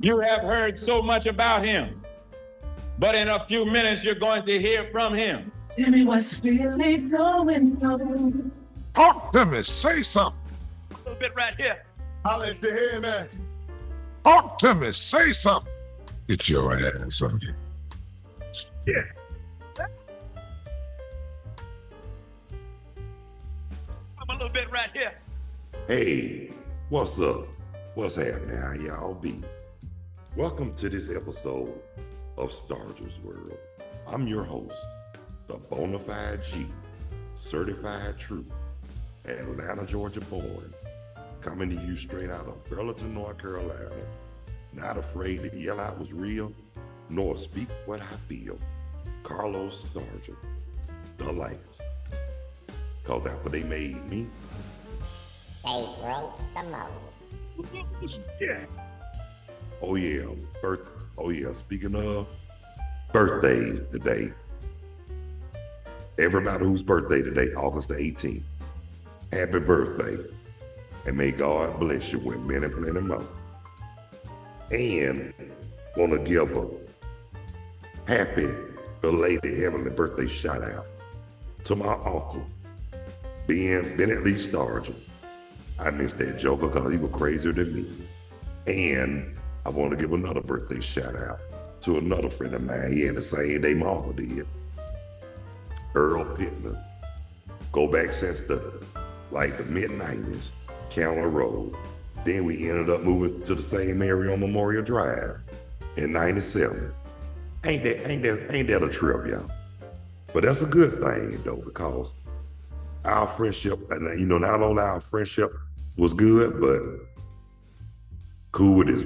You have heard so much about him, but in a few minutes you're going to hear from him. Tell me what's really going on. Talk to me, say something. A little bit right here. I'll let you hear that. Talk to me, say something. Get your ass up. Yeah. A little bit right here. Hey, what's up? What's happening? How y'all be? Welcome to this episode of Stargell's World. I'm your host, the Bonafide G, certified true, Atlanta, Georgia born, coming to you straight out of Burlington, North Carolina, not afraid to yell out what's real, nor speak what I feel. Carlos Stargell, the last. Cause after they made me, they broke the mold. yeah. Oh yeah, speaking of birthdays today, everybody whose birthday today, August the 18th, happy birthday. And may God bless you with many, plenty more. And want to give a happy belated heavenly birthday shout out to my uncle, Bennett Lee Stargell. I missed that joker because he was crazier than me. And I want to give another birthday shout out to another friend of mine. He had the same day my uncle did. Earl Pittman. Go back since the mid-90s, Counter Road. Then we ended up moving to the same area on Memorial Drive in 97. Ain't that a trip, y'all? But that's a good thing though, because our friendship, and not only our friendship was good, but cool with his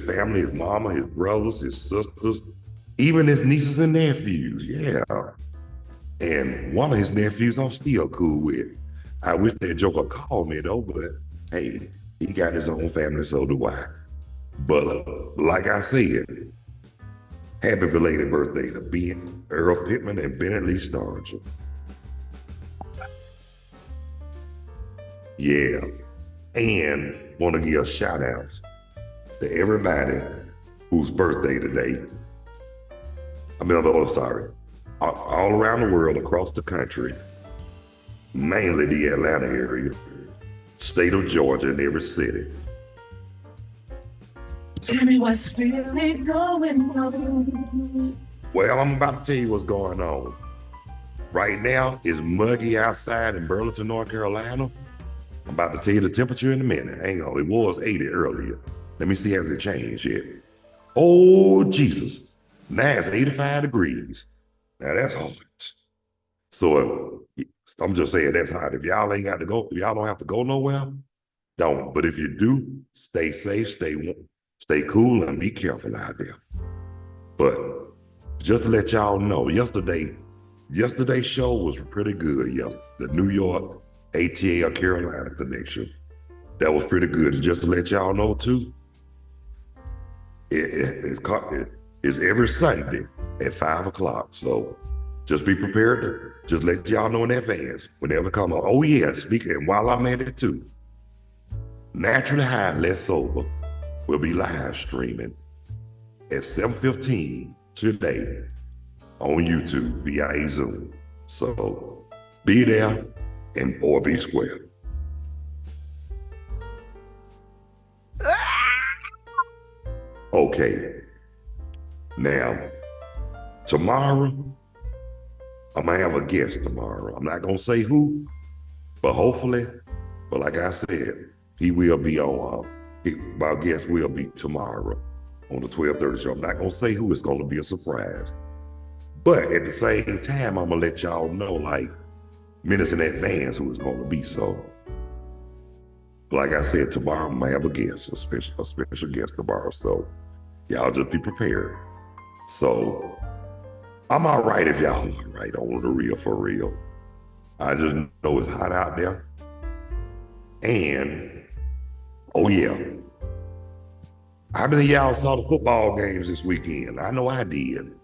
family, his mama, his brothers, his sisters, even his nieces and nephews, yeah. And one of his nephews I'm still cool with. I wish that joker called me though, but hey, he got his own family, so do I. But like I said, happy belated birthday to Earl Pittman and Bennett Lee Stargell. Yeah, and want to give shout outs to everybody whose birthday today. All around the world, across the country, mainly the Atlanta area, state of Georgia, and every city. Tell me what's really going on. Well, I'm about to tell you what's going on. Right now, it's muggy outside in Burlington, North Carolina. I'm about to tell you the temperature in a minute. Hang on, it was 80 earlier. Let me see, has it changed yet? Oh, Jesus. Now it's 85 degrees. Now that's hot. So I'm just saying that's hot. If y'all ain't got to go, if y'all don't have to go nowhere, don't. But if you do, stay safe, stay cool, and be careful out there. But just to let y'all know, yesterday's show was pretty good. The New York ATL Carolina connection. That was pretty good. And just to let y'all know too, it's every Sunday at 5 o'clock. So just be prepared to just let y'all know in advance whenever it comes on. Oh yeah, speaking, and while I'm at it too, Naturally High, Less Sober will be live streaming at 7:15 today on YouTube via Zoom. So be there or be square. Okay. Now, tomorrow, I'm gonna have a guest tomorrow. I'm not gonna say who, but hopefully, but like I said, he will be on, my guest will be tomorrow on the 12:30 show. I'm not gonna say who, it's gonna be a surprise. But at the same time, I'm gonna let y'all know like minutes in advance who it's gonna be. So, like I said, tomorrow I'm gonna have a guest, a special guest tomorrow. So y'all just be prepared. So I'm all right if y'all all right on the real for real. I just know it's hot out there. And, oh yeah, how many of y'all saw the football games this weekend? I know I did.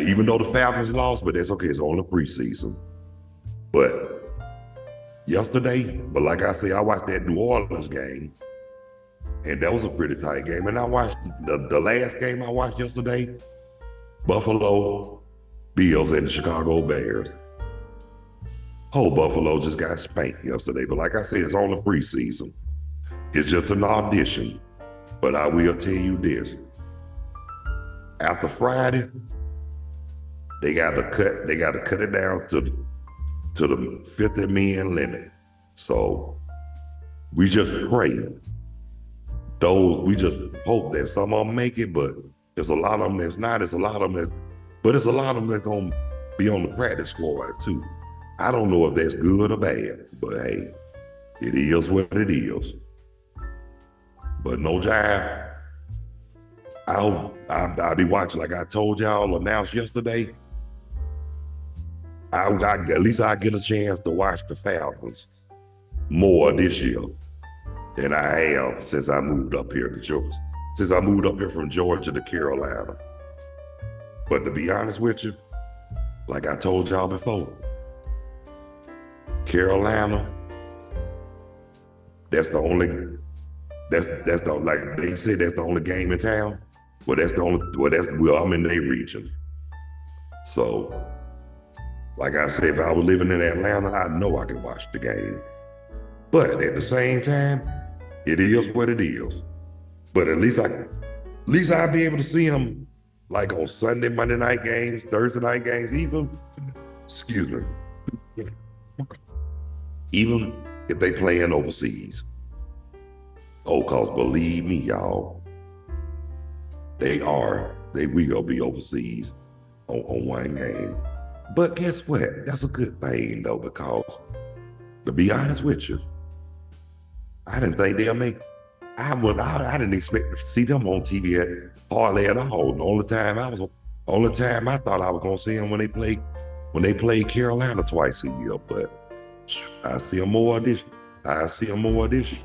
Even though the Falcons lost, but that's okay, it's only preseason. But yesterday, but like I say, I watched that New Orleans game, And that was a pretty tight game. And I watched the last game I watched yesterday, Buffalo Bills and the Chicago Bears. Whole Buffalo just got spanked yesterday. But like I said, it's only preseason. It's just an audition. But I will tell you this. After Friday, they got to cut it down to the 50-man limit. So we just pray. We just hope that some of them make it, but there's a lot of them that's not. There's a lot of them but there's a lot of them that's gonna be on the practice squad too. I don't know if that's good or bad, but hey, it is what it is. But no jive. I'll be watching, like I told y'all, announced yesterday. At least I get a chance to watch the Falcons more this year than I have since I moved up here to Georgia. Since I moved up here from Georgia to Carolina. But to be honest with you, like I told y'all before, Carolina, like they said that's the only game in town. I'm in their region. So, like I said, if I was living in Atlanta, I know I could watch the game. But at the same time, it is what it is. But at least I'll be able to see them like on Sunday, Monday night games, Thursday night games, even if they playing overseas. Oh, cause believe me, y'all, we gonna be overseas on one game. But guess what? That's a good thing though, because to be honest with you, I didn't think they'll make. I didn't expect to see them on TV hardly at all. The only time I thought I was gonna see them when they played Carolina twice a year. But I see them more this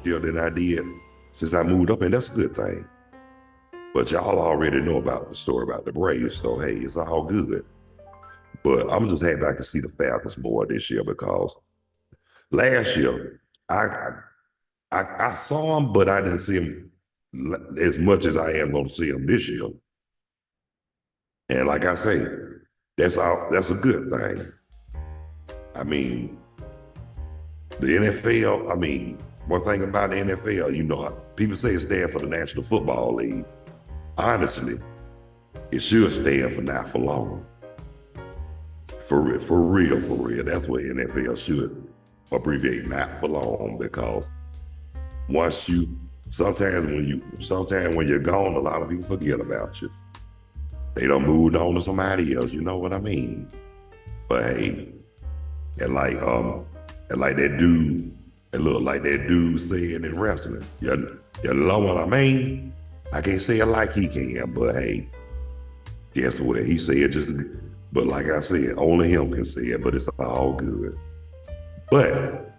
year than I did since I moved up, and that's a good thing. But y'all already know about the story about the Braves, so hey, it's all good. But I'm just happy I can see the Falcons more this year, because last year I saw them, but I didn't see them as much as I am going to see them this year. And like I say, that's a good thing. I mean, the NFL, one thing about the NFL, people say it stands for the National Football League. Honestly, it should stand for not for long. For real. That's what NFL should abbreviate, not for long, because sometimes when you're gone, a lot of people forget about you. They done moved on to somebody else, you know what I mean? But hey, and like that dude said in wrestling, you know what I mean? I can't say it like he can, but hey, guess what? He said but like I said, only him can say it, but it's all good. But,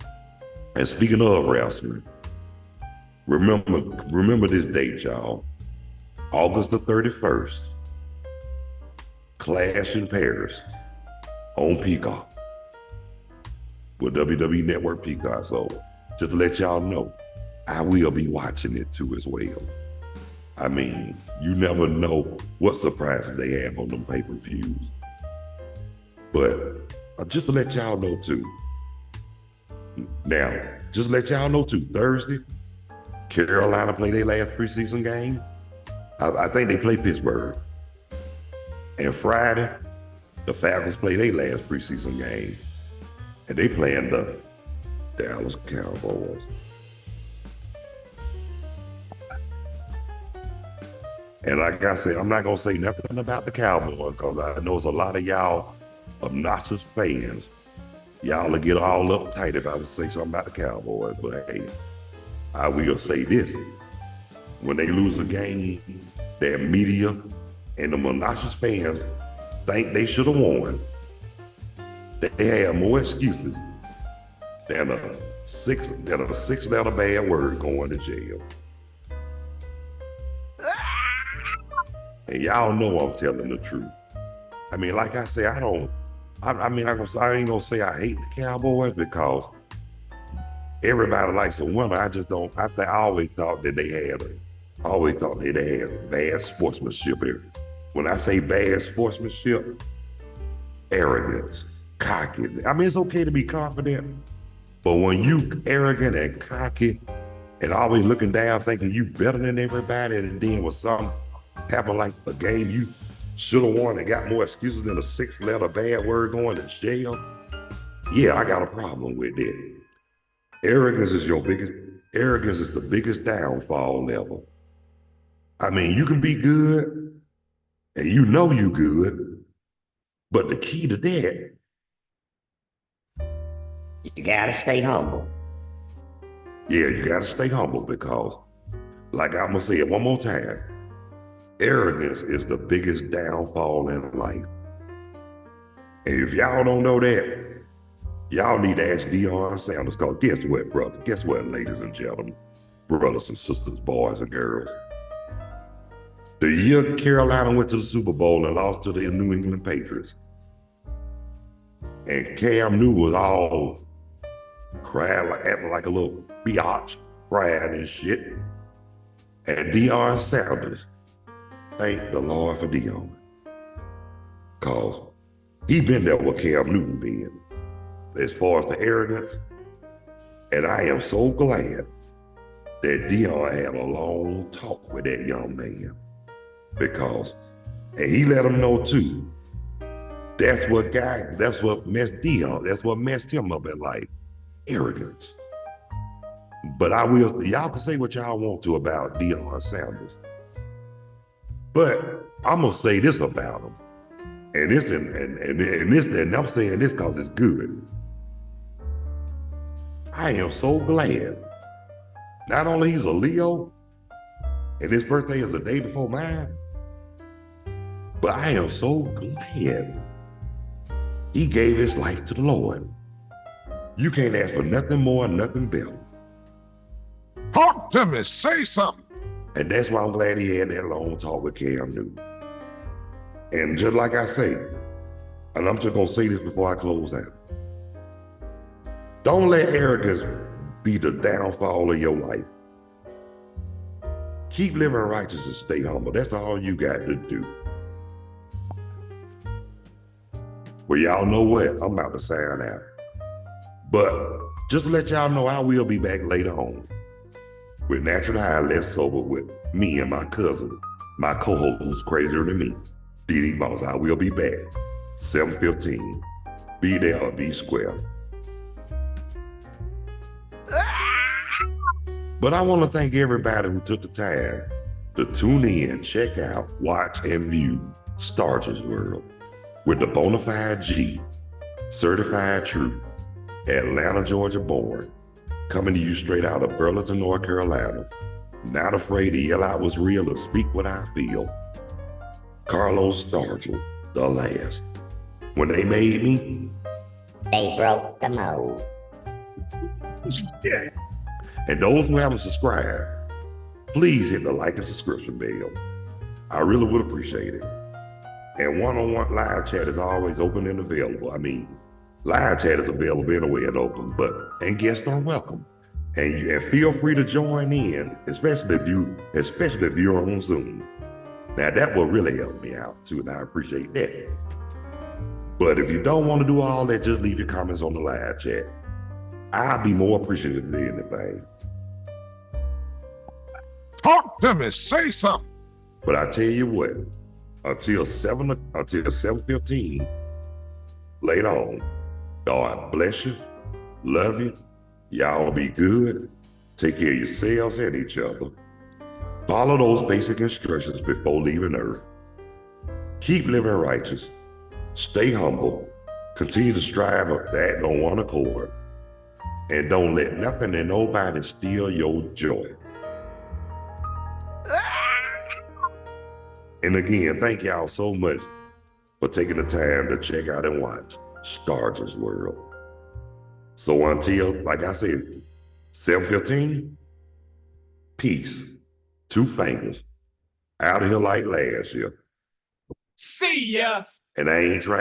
and speaking of wrestling, remember this date, y'all. August the 31st, Clash in Paris on Peacock with WWE Network Peacock. So just to let y'all know, I will be watching it too as well. You never know what surprises they have on them pay-per-views. But just to let y'all know too. Now, just to let y'all know too, Thursday, Carolina play their last preseason game. I think they play Pittsburgh. And Friday, the Falcons play their last preseason game. And they playing the Dallas Cowboys. And like I said, I'm not going to say nothing about the Cowboys, because I know there's a lot of y'all obnoxious fans. Y'all will get all uptight if I would say something about the Cowboys. But hey, I will say this. When they lose a game, their media and the obnoxious fans think they should have won. They have more excuses than a six-letter bad word going to jail. And y'all know I'm telling the truth. Like I say, I ain't gonna say I hate the Cowboys, because Everybody likes a winner. I just don't. I always thought that they had bad sportsmanship here. When I say bad sportsmanship, arrogance, cocky. I mean, it's okay to be confident, but when you arrogant and cocky and always looking down, thinking you better than everybody, and then when something happen like a game you should have won and got more excuses than a 6-letter bad word going to jail, yeah, I got a problem with it. Arrogance is the biggest downfall level. I mean, you can be good and you know you good, but the key to that, You gotta stay humble. yeah, you gotta stay humble because, like I'm gonna say it one more time, arrogance is the biggest downfall in life. And if y'all don't know that, y'all need to ask Deion Sanders, because guess what, brother? Guess what, ladies and gentlemen, brothers and sisters, boys and girls? The year Carolina went to the Super Bowl and lost to the New England Patriots, and Cam Newton was all crying, acting like a little biatch, crying and shit. And Deion Sanders, thank the Lord for Deion, because he been there with Cam Newton been, as far as the arrogance. And I am so glad that Deion had a long talk with that young man, because, and he let him know too, that's what messed Deion, that's what messed him up in life, arrogance. But y'all can say what y'all want to about Deion Sanders, but I'm gonna say this about him, and I'm saying this because it's good. I am so glad, not only he's a Leo, and his birthday is the day before mine, but I am so glad he gave his life to the Lord. You can't ask for nothing more, nothing better. Talk to me, say something. And that's why I'm glad he had that long talk with Cam Newton. And just like I say, and I'm just gonna say this before I close out, don't let arrogance be the downfall of your life. Keep living righteous and stay humble. That's all you got to do. Well, y'all know what? I'm about to sign out. But just to let y'all know, I will be back later on with Natural High, Less Sober with me and my cousin, my co-host who's crazier than me, DD Boss. I will be back, 7:15. Be there or be square. But I want to thank everybody who took the time to tune in, check out, watch, and view Stargell's World with the Bonafide G, certified true, Atlanta, Georgia born, coming to you straight out of Burlington, North Carolina. Not afraid to yell out what's real or speak what I feel. Carlos Stargell, the last. When they made me, They broke the mold. yeah. And those who haven't subscribed, please hit the like and subscription bell. I really would appreciate it. And one-on-one live chat is always open and available. I mean, live chat is available anywhere and open, and guests are welcome. And feel free to join in, especially if you're on Zoom. Now that will really help me out too, and I appreciate that. But if you don't want to do all that, just leave your comments on the live chat. I'll be more appreciative than anything. Talk to me, say something. But I tell you what, until 7:15, later on, God bless you, love you, y'all be good, take care of yourselves and each other. Follow those basic instructions before leaving Earth. Keep living righteous, stay humble, continue to strive to act on one accord, and don't let nothing and nobody steal your joy. And again, thank y'all so much for taking the time to check out and watch Stargell's World. So until, like I said, 7:15, peace, 2 fingers, out of here like last year. See ya. And I ain't trying